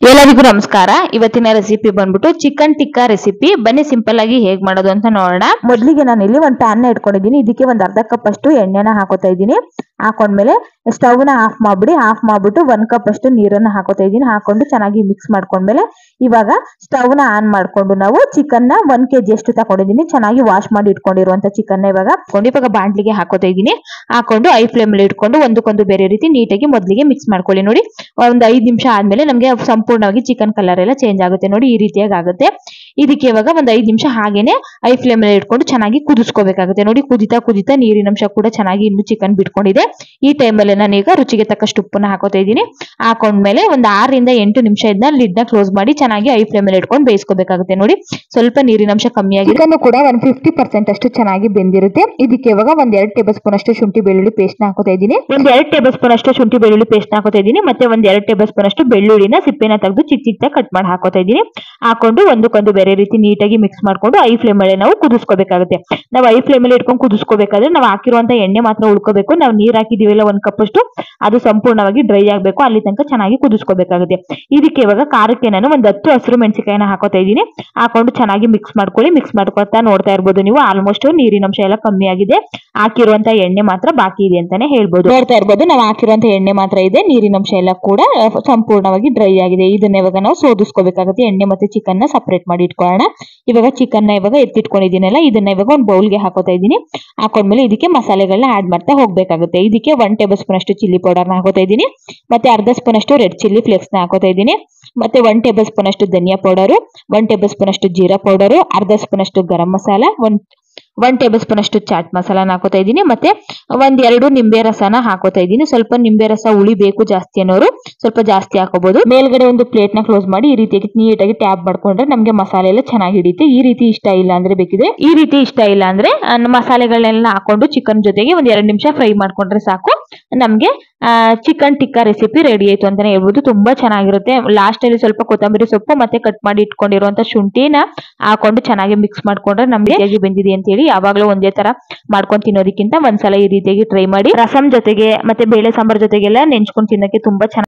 ಎಲ್ಲರಿಗೂ ನಮಸ್ಕಾರ. ಇವತ್ತಿನ ರೆಸಿಪಿ ಬಂದ್ಬಿಟ್ಟು ಚಿಕನ್ ಟಿಕ್ಕಾ ರೆಸಿಪಿ. ಬನ್ನಿ ಸಿಂಪಲ್ ಆಗಿ ಹೇಗ್ ಮಾಡೋದು ಅಂತ ನೋಡೋಣ. ಮೊದಲಿಗೆ ನಾನು ಇಲ್ಲಿ ಒಂದು ಪ್ಯಾನ್ ನ ಇಟ್ಕೊಂಡಿದ್ದೀನಿ. ಇದಕ್ಕೆ ಒಂದು ಅರ್ಧ ಕಪ್ ಅಷ್ಟು ಎಣ್ಣೆನ ಹಾಕೋತಾ ಇದ್ದೀನಿ. ಹಾಕೊಂಡ್ಮೇಲೆ ಸ್ಟವ್ ನ ಆಫ್ ಮಾಡ್ಬಿಡಿ. ಆಫ್ ಮಾಡ್ಬಿಟ್ಟು 1 ಕಪ್ ಅಷ್ಟು ನೀರನ್ನ ಹಾಕೋತಾ ಇದ್ದೀನಿ. ಹಾಕೊಂಡು ಚೆನ್ನಾಗಿ ಮಿಕ್ಸ್ ಮಾಡ್ಕೊಂಡ್ಮೇಲೆ ಇವಾಗ ಸ್ಟವ್ ನ ಆನ್ ಮಾಡ್ಕೊಂಡು ನಾವು ಚಿಕನ್ ನ 1 kg ಅಷ್ಟು ತಗೊಂಡಿದ್ದೀನಿ. ಚೆನ್ನಾಗಿ ವಾಶ್ ಮಾಡಿ ಇಟ್ಕೊಂಡಿರುವಂತ ಚಿಕನ್ ನ ಇವಾಗ ಬಾಂಡ್ಲಿಗೆ ಹಾಕೋತಾ ಇದ್ದೀನಿ. ಹಾಕೊಂಡು ಐ ಫ್ಲೇಮ್ ಅಲ್ಲಿ ಇಟ್ಕೊಂಡು ಒಂದಕ್ಕೊಂದು ಬೇರೆ ರೀತಿ ನೀಟಾಗಿ ಮೊದಲಿಗೆ ಮಿಕ್ಸ್ ಮಾಡ್ಕೊಳ್ಳಿ. ನೋಡಿ, ಒಂದು 5 ನಿಮಿಷ ಆದ್ಮೇಲೆ ನಮಗೆ ಸಂಪೂರ್ಣವಾಗಿ ಚಿಕನ್ ಕಲರ್ ಎಲ್ಲ ಚೇಂಜ್ ಆಗುತ್ತೆ. ನೋಡಿ, ಈ ರೀತಿಯಾಗಿ ಆಗುತ್ತೆ. ಇದಕ್ಕೆ ಇವಾಗ ಒಂದು 5 ನಿಮಿಷ ಹಾಗೇನೆ ಐ ಫ್ಲೇಮ್ ಅಲ್ಲಿ ಇಟ್ಕೊಂಡು ಚೆನ್ನಾಗಿ ಕುದಿಸ್ಕೋಬೇಕಾಗುತ್ತೆ. ನೋಡಿ, ಕುದಿತಾ ನೀರಿನ ಅಂಶ ಕೂಡ ಚೆನ್ನಾಗಿ ಇನ್ನು ಚಿಕನ್ ಬಿಟ್ಕೊಂಡಿದೆ. ಈ ಟೈಮಲ್ಲಿ ನಾನು ಈಗ ರುಚಿಗೆ ತಕ್ಕಷ್ಟು ಉಪ್ಪನ್ನ ಹಾಕೋತಾ ಇದ್ದೀನಿ. ಹಾಕೊಂಡ್ಮೇಲೆ ಒಂದು 6 ರಿಂದ 8 ನಿಮಿಷ ಇದನ್ನ ಲಿಡ್ ನ ಕ್ಲೋಸ್ ಮಾಡಿ ಚೆನ್ನಾಗಿ ಐ ಫ್ಲೇಮ್ ಅಲ್ಲಿ ಇಟ್ಕೊಂಡು ಬೇಯಿಸ್ಕೋಬೇಕಾಗುತ್ತೆ. ನೋಡಿ, ಸ್ವಲ್ಪ ನೀರಿನ ಅಂಶ ಕಮ್ಮಿ ಆಗಿದೆ. ಚಿಕನ್ ಕೂಡ 150% ಅಷ್ಟು ಚೆನ್ನಾಗಿ ಬೆಂದಿರುತ್ತೆ. ಇದಕ್ಕೆ ಇವಾಗ ಒಂದ್ 2 ಟೇಬಲ್ ಸ್ಪೂನ್ ಅಷ್ಟು ಶುಂಠಿ ಬೆಳ್ಳುಳ್ಳಿ ಪೇಸ್ಟ್ ನ ಹಾಕೋತಾ ಇದ್ದೀನಿ. ಒಂದ್ 2 ಟೇಬಲ್ ಸ್ಪೂನ್ ಅಷ್ಟು ಶುಂಠಿ ಬೆಳ್ಳುಳ್ಳಿ ಪೇಸ್ಟ್ ನ ಹಾಕೋತಾ ಇದ್ದೀನಿ. ಮತ್ತೆ ಒಂದ್ 2 ಟೇಬಲ್ ಸ್ಪೂನ್ ಅಷ್ಟು ಬೆಳ್ಳುಳ್ಳಿನ ಸಿಪ್ಪೆನ ತೆಗೆದು ಚಿಕ್ಕ ಕಟ್ ಮಾಡಿ ಹಾಕೋತಾ ಇದ್ದೀನಿ. ಹಾಕೊಂಡು ಒಂದಕ್ಕೊಂದು ಬೇರೆ ರೀತಿ ನೀಟಾಗಿ ಮಿಕ್ಸ್ ಮಾಡ್ಕೊಂಡು ಐ ಫ್ಲೇಮ್ ಅಲ್ಲಿ ನಾವು ಕುದಿಸ್ಕೋಬೇಕಾಗುತ್ತೆ. ನಾವು ಐ ಫ್ಲೇಮ್ ಅಲ್ಲಿ ಇಟ್ಕೊಂಡು ಕುದಿಸ್ಕೋಬೇಕಾದ್ರೆ ನಾವು ಹಾಕಿರುವಂತ ಎಣ್ಣೆ ಮಾತ್ರ ಉಳ್ಕೋಬೇಕು. ನಾವು ನೀರ್ ಹಾಕಿದೀವಲ್ಲ 1 ಕಪ್ ಅಷ್ಟು, ಅದು ಸಂಪೂರ್ಣವಾಗಿ ಡ್ರೈ ಆಗ್ಬೇಕು. ಅಲ್ಲಿ ತನಕ ಚೆನ್ನಾಗಿ ಕುದಿಸ್ಕೋಬೇಕಾಗುತ್ತೆ. ಇದಕ್ಕೆ ಇವಾಗ ಖಾರಕ್ಕೆ ನಾನು ಒಂದು 10 ಹಸಿರು ಮೆಣಸಿನಕಾಯಿನ ಹಾಕೋತಾ ಇದ್ದೀನಿ. ಹಾಕೊಂಡು ಚೆನ್ನಾಗಿ ಮಿಕ್ಸ್ ಮಾಡ್ಕೊಳ್ಳಿ. ಮಿಕ್ಸ್ ಮಾಡ್ಕೊತಾ ನೋಡ್ತಾ ಇರ್ಬೋದು ನೀವು, ಆಲ್ಮೋಸ್ಟ್ ನೀರಿನ ಅಂಶ ಎಲ್ಲ ಕಮ್ಮಿ ಆಗಿದೆ. ಹಾಕಿರುವಂತ ಎಣ್ಣೆ ಮಾತ್ರ ಬಾಕಿ ಇದೆ ಅಂತಾನೆ ಹೇಳ್ಬೋದು. ನೋಡ್ತಾ ಇರ್ಬೋದು, ನಾವು ಹಾಕಿರುವಂತ ಎಣ್ಣೆ ಮಾತ್ರ ಇದೆ. ನೀರಿನ ಅಂಶ ಎಲ್ಲ ಕೂಡ ಸಂಪೂರ್ಣವಾಗಿ ಡ್ರೈ ಆಗಿದೆ. ಇದನ್ನ ಇವಾಗ ನಾವು ಸೋದಿಸ್ಕೋಬೇಕಾಗುತ್ತೆ. ಎಣ್ಣೆ ಮತ್ತೆ ಚಿಕನ್ ನ ಸಪರೇಟ್ ಮಾಡಿ ಇಟ್ಕೊಳ್ಳೋಣ. ಇವಾಗ ಚಿಕನ್ ನ ಇವಾಗ ಎತ್ತಿಟ್ಕೊಂಡಿದ್ದೀನಲ್ಲ, ಇದನ್ನ ಇವಾಗ ಒಂದು ಬೌಲ್ಗೆ ಹಾಕೋತಾ ಇದ್ದೀನಿ. ಹಾಕೊಂಡ್ಮೇಲೆ ಇದಕ್ಕೆ ಮಸಾಲೆಗಳನ್ನ ಆಡ್ ಮಾಡ್ತಾ ಹೋಗ್ಬೇಕಾಗುತ್ತೆ. ಇದಕ್ಕೆ 1 ಟೇಬಲ್ ಸ್ಪೂನ್ ಅಷ್ಟು ಚಿಲ್ಲಿ ಪೌಡರ್ ನ ಹಾಕೋತಾ ಇದ್ದೀನಿ. ಮತ್ತೆ ಅರ್ಧ ಸ್ಪೂನ್ ಅಷ್ಟು ರೆಡ್ ಚಿಲ್ಲಿ ಫ್ಲೇಕ್ಸ್ ನ ಹಾಕೋತಾ ಇದ್ದೀನಿ. ಮತ್ತೆ 1 ಟೇಬಲ್ ಸ್ಪೂನ್ ಅಷ್ಟು ಧನಿಯಾ ಪೌಡರ್, 1 ಟೇಬಲ್ ಸ್ಪೂನ್ ಅಷ್ಟು ಜೀರಾ ಪೌಡರ್, ಅರ್ಧ ಸ್ಪೂನ್ ಅಷ್ಟು ಗರಂ ಮಸಾಲ, 1 ಟೇಬಲ್ ಸ್ಪೂನ್ ಅಷ್ಟು ಚಾಟ್ ಮಸಾಲಾನ ಹಾಕೋತಾ ಇದ್ದೀನಿ. ಮತ್ತೆ 1-2 ನಿಂಬೆ ರಸನ ಹಾಕೋತಾ ಇದ್ದೀನಿ. ಸ್ವಲ್ಪ ನಿಂಬೆ ರಸ ಹುಳಿ ಬೇಕು ಜಾಸ್ತಿ ಅನ್ನೋರು ಸ್ವಲ್ಪ ಜಾಸ್ತಿ ಹಾಕೋಬಹುದು. ಮೇಲ್ಗಡೆ ಒಂದು ಪ್ಲೇಟ್ ನ ಕ್ಲೋಸ್ ಮಾಡಿ ಈ ರೀತಿಯಾಗಿ ನೀಟಾಗಿ ಟ್ಯಾಪ್ ಮಾಡ್ಕೊಂಡ್ರೆ ನಮ್ಗೆ ಮಸಾಲೆ ಎಲ್ಲ ಚೆನ್ನಾಗಿ ಹಿಡಿಯುತ್ತೆ. ಈ ರೀತಿ ಇಷ್ಟ ಇಲ್ಲ ಅಂದ್ರೆ ಬೇಕಿದೆ, ಈ ರೀತಿ ಇಷ್ಟ ಇಲ್ಲ ಅಂದ್ರೆ ಮಸಾಲೆಗಳನ್ನೆಲ್ಲ ಹಾಕೊಂಡು ಚಿಕನ್ ಜೊತೆಗೆ ಒಂದ್ 2 ನಿಮಿಷ ಫ್ರೈ ಮಾಡ್ಕೊಂಡ್ರೆ ಸಾಕು. ನಮ್ಗೆ ಚಿಕನ್ ಟಿಕ್ಕಾ ರೆಸಿಪಿ ರೆಡಿ ಆಯ್ತು ಅಂತಾನೆ ಹೇಳ್ಬೋದು. ತುಂಬಾ ಚೆನ್ನಾಗಿರುತ್ತೆ. ಲಾಸ್ಟ್ ಅಲ್ಲಿ ಸ್ವಲ್ಪ ಕೊತ್ತಂಬರಿ ಸೊಪ್ಪು ಮತ್ತೆ ಕಟ್ ಮಾಡಿ ಇಟ್ಕೊಂಡಿರುವಂತ ಶುಂಠಿನ ಹಾಕೊಂಡು ಚೆನ್ನಾಗಿ ಮಿಕ್ಸ್ ಮಾಡ್ಕೊಂಡ್ರೆ ನಮ್ಗೆ ಹೇಗೆ ಬೆಂದಿದೆ ಅಂತ ಹೇಳಿ ಯಾವಾಗ್ಲೂ ಒಂದೇ ತರ ಮಾಡ್ಕೊಂಡು ತಿನ್ನೋದಕ್ಕಿಂತ ಒಂದ್ಸಲ ಈ ರೀತಿಯಾಗಿ ಟ್ರೈ ಮಾಡಿ. ರಸಂ ಜೊತೆಗೆ ಮತ್ತೆ ಬೇಳೆ ಸಾಂಬಾರ್ ಜೊತೆಗೆಲ್ಲ ನೆಂಚ್ಕೊಂಡು ತಿನ್ನಕ್ಕೆ ತುಂಬಾ ಚೆನ್ನಾಗಿ